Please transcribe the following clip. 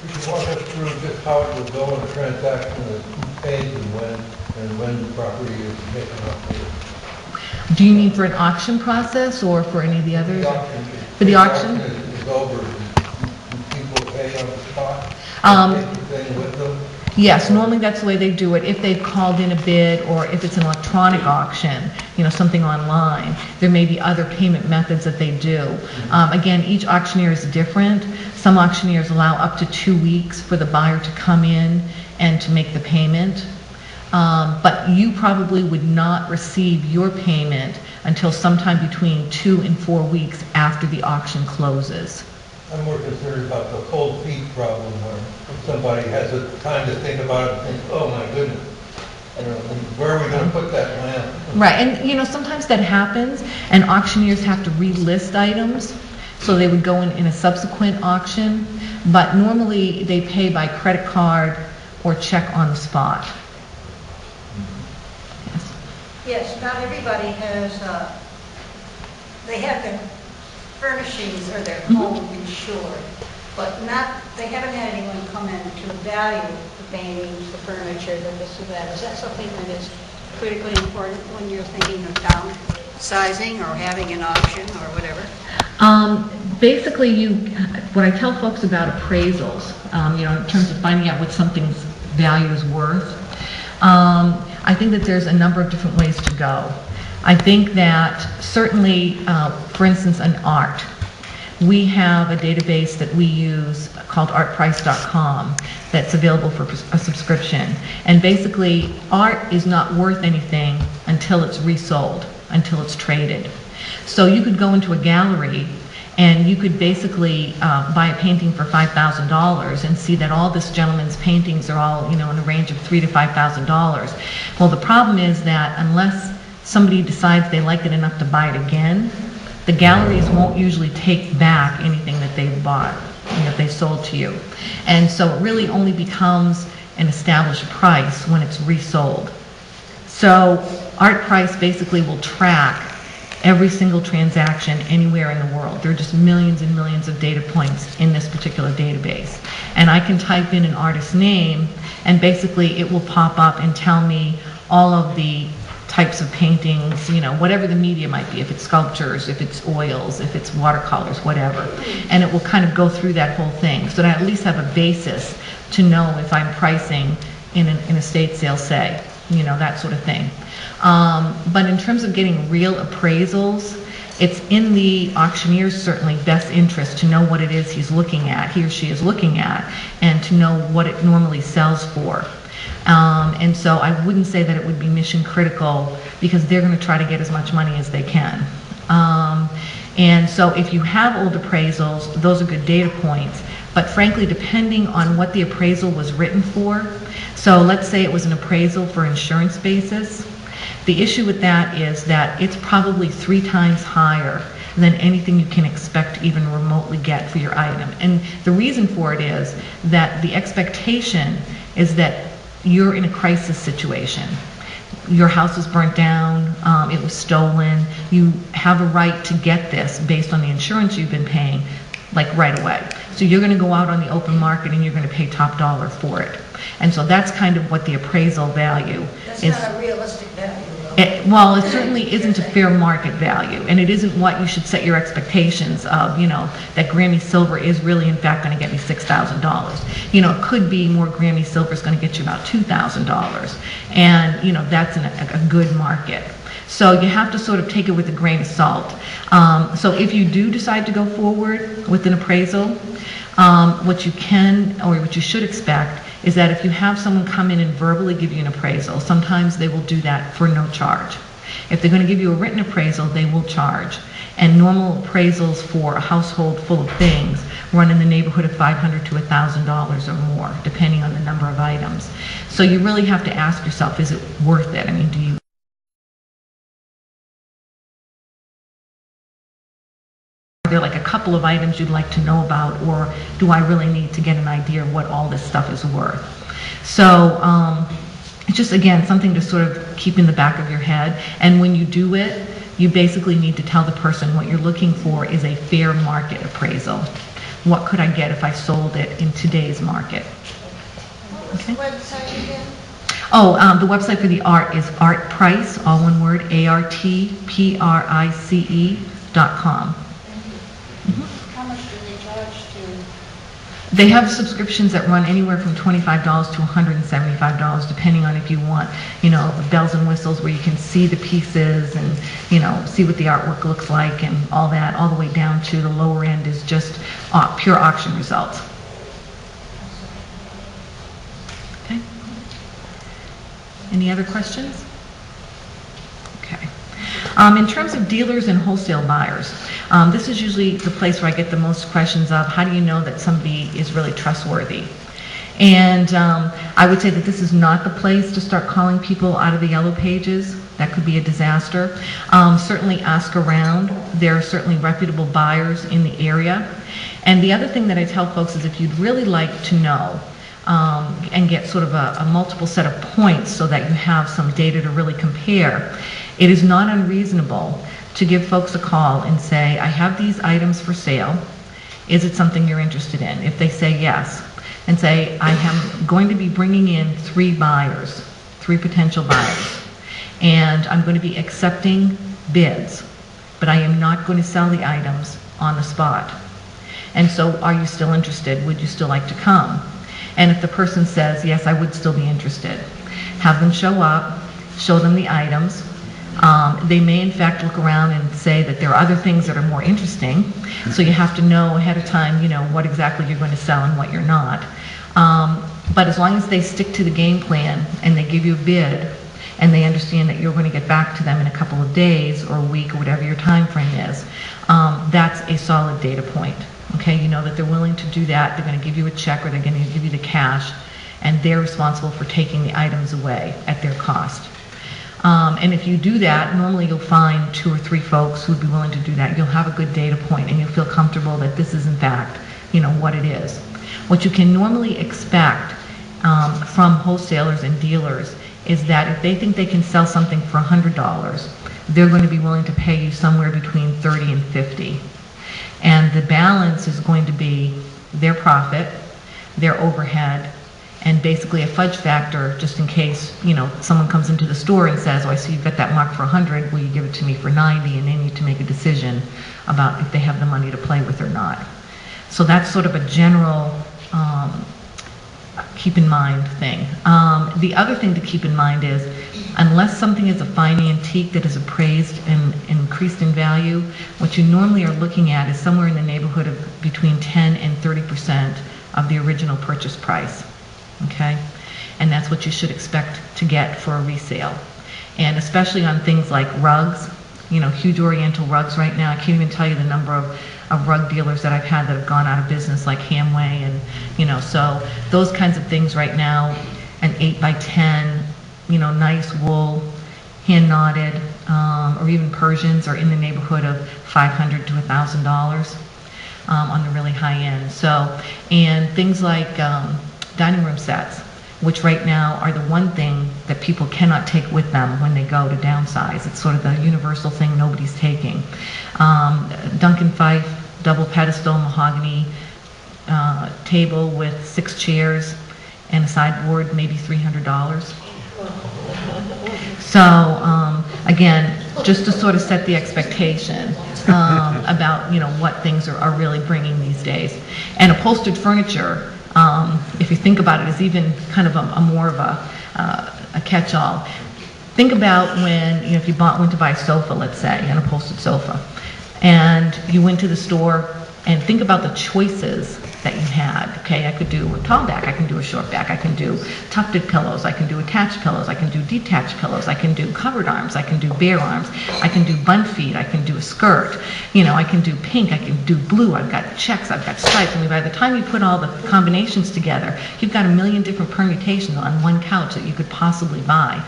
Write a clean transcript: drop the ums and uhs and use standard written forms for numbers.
Could you walk us through just how it would go in a transaction that pays and when the property is taken off? Do you mean for an auction process or for any of the others? The auction. For the auction? Is over. People pay on the spot? Take the thing with them? Yes, normally that's the way they do it. If they've called in a bid or if it's an electronic auction, you know, something online, there may be other payment methods that they do. Again, each auctioneer is different. Some auctioneers allow up to 2 weeks for the buyer to come in and to make the payment. But you probably would not receive your payment until sometime between 2 and 4 weeks after the auction closes. I'm more concerned about the cold feet problem where somebody has the time to think about it and think, oh my goodness, you know, where are we going to put that land? Right, and you know, sometimes that happens and auctioneers have to relist items, so they would go in a subsequent auction, but normally they pay by credit card or check on the spot. Yes, not everybody has, they have their furnishings or their home insured, but they haven't had anyone come in to value the paintings, the furniture, the this or that. Is that something that is critically important when you're thinking of downsizing or having an auction or whatever? Basically, what I tell folks about appraisals, you know, in terms of finding out what something's value is worth, I think that there's a number of different ways to go. I think that certainly, for instance, in art, we have a database that we use called artprice.com that's available for a subscription. And basically, art is not worth anything until it's resold, until it's traded. So you could go into a gallery and you could basically buy a painting for $5,000 and see that all this gentleman's paintings are all, you know, in the range of $3,000 to $5,000. Well, the problem is that unless somebody decides they like it enough to buy it again, the galleries won't usually take back anything that they've bought, you know, they sold to you. And so it really only becomes an established price when it's resold. So Art Price basically will track every single transaction anywhere in the world. There are just millions and millions of data points in this particular database. And I can type in an artist's name and basically it will pop up and tell me all of the types of paintings, you know, whatever the media might be, if it's sculptures, if it's oils, if it's watercolors, whatever. And it will kind of go through that whole thing so that I at least have a basis to know if I'm pricing in an estate sale, say, you know, that sort of thing. But in terms of getting real appraisals, it's in the auctioneer's certainly best interest to know what it is he's looking at, he or she is looking at, and to know what it normally sells for. And so I wouldn't say that it would be mission critical because they're going to try to get as much money as they can. And so if you have old appraisals, those are good data points. But frankly, depending on what the appraisal was written for, so let's say it was an appraisal for insurance basis, the issue with that is that it's probably 3 times higher than anything you can expect to even remotely get for your item. And the reason for it is that the expectation is that you're in a crisis situation. Your house was burnt down, it was stolen, you have a right to get this based on the insurance you've been paying, like right away. So you're going to go out on the open market and you're going to pay top dollar for it. And so that's kind of what the appraisal value is. That's not a realistic value. Well, it certainly isn't a fair market value, and it isn't what you should set your expectations of, you know, that Grammy Silver is really in fact going to get me $6,000. You know, it could be more Grammy Silver is going to get you about $2,000, and, you know, that's a good market. So you have to sort of take it with a grain of salt. So if you do decide to go forward with an appraisal, what you can, or what you should expect, is that if you have someone come in and verbally give you an appraisal, sometimes they will do that for no charge. If they're going to give you a written appraisal, they will charge. And normal appraisals for a household full of things run in the neighborhood of $500 to $1,000 or more, depending on the number of items. So you really have to ask yourself, is it worth it? I mean, do you Are there like a couple of items you'd like to know about, or do I really need to get an idea of what all this stuff is worth? So it's just, again, something to sort of keep in the back of your head. And when you do it, you basically need to tell the person what you're looking for is a fair market appraisal. what could I get if I sold it in today's market. What's the website again? Oh, the website for the art is artprice, all one word, ARTPRICE.com. How much do they charge to? They have subscriptions that run anywhere from $25 to $175, depending on if you want, you know, the bells and whistles where you can see the pieces and, you know, see what the artwork looks like and all that, all the way down to the lower end is just pure auction results. Okay. Any other questions? Okay. In terms of dealers and wholesale buyers, this is usually the place where I get the most questions of how do you know that somebody is really trustworthy? And I would say that this is not the place to start calling people out of the yellow pages. That could be a disaster. Certainly ask around. There are certainly reputable buyers in the area. And the other thing that I tell folks is if you'd really like to know and get sort of a multiple set of points so that you have some data to really compare, it is not unreasonable to give folks a call and say, I have these items for sale. Is it something you're interested in? If they say yes, and say, I am going to be bringing in 3 buyers, 3 potential buyers, and I'm going to be accepting bids, but I am not going to sell the items on the spot. And so are you still interested? Would you still like to come? And if the person says, yes, I would still be interested, have them show up, show them the items. They may in fact look around and say that there are other things that are more interesting. So you have to know ahead of time, you know, what exactly you're going to sell and what you're not. But as long as they stick to the game plan and they give you a bid and they understand that you're going to get back to them in a couple of days or a week or whatever your time frame is, that's a solid data point. Okay, you know that they're willing to do that. They're going to give you a check or they're going to give you the cash, and they're responsible for taking the items away at their cost. And if you do that, normally you'll find 2 or 3 folks who'd be willing to do that. You'll have a good data point and you'll feel comfortable that this is in fact, you know, what it is. What you can normally expect from wholesalers and dealers is that if they think they can sell something for $100, they're going to be willing to pay you somewhere between $30 and $50. And the balance is going to be their profit, their overhead, and basically a fudge factor just in case, you know, someone comes into the store and says, oh, I see you've got that mark for 100, will you give it to me for 90? And they need to make a decision about if they have the money to play with or not. So that's sort of a general keep in mind thing. The other thing to keep in mind is unless something is a fine antique that is appraised and increased in value, what you normally are looking at is somewhere in the neighborhood of between 10 and 30% of the original purchase price. Okay? And that's what you should expect to get for a resale. And especially on things like rugs, you know, huge oriental rugs right now. I can't even tell you the number of rug dealers that I've had that have gone out of business, like Hamway, and, you know, so those kinds of things right now, an 8x10, you know, nice wool, hand knotted, or even Persians are in the neighborhood of $500 to $1,000 on the really high end. So, and things like dining room sets, which right now are the one thing that people cannot take with them when they go to downsize. It's sort of the universal thing nobody's taking. Duncan Fife, double pedestal, mahogany table with 6 chairs and a sideboard, maybe $300. So again, just to sort of set the expectation about, you know, what things are really bringing these days. And upholstered furniture, if you think about it, is even kind of a more of a catch-all. Think about when, you know, if you went to buy a sofa, let's say, an upholstered sofa, and you went to the store, and think about the choices that you had. Okay, I could do a tall back, I can do a short back, I can do tufted pillows, I can do attached pillows, I can do detached pillows, I can do covered arms, I can do bare arms, I can do bunt feet, I can do a skirt, you know, I can do pink, I can do blue, I've got checks, I've got stripes. I mean, by the time you put all the combinations together, you've got a million different permutations on one couch that you could possibly buy.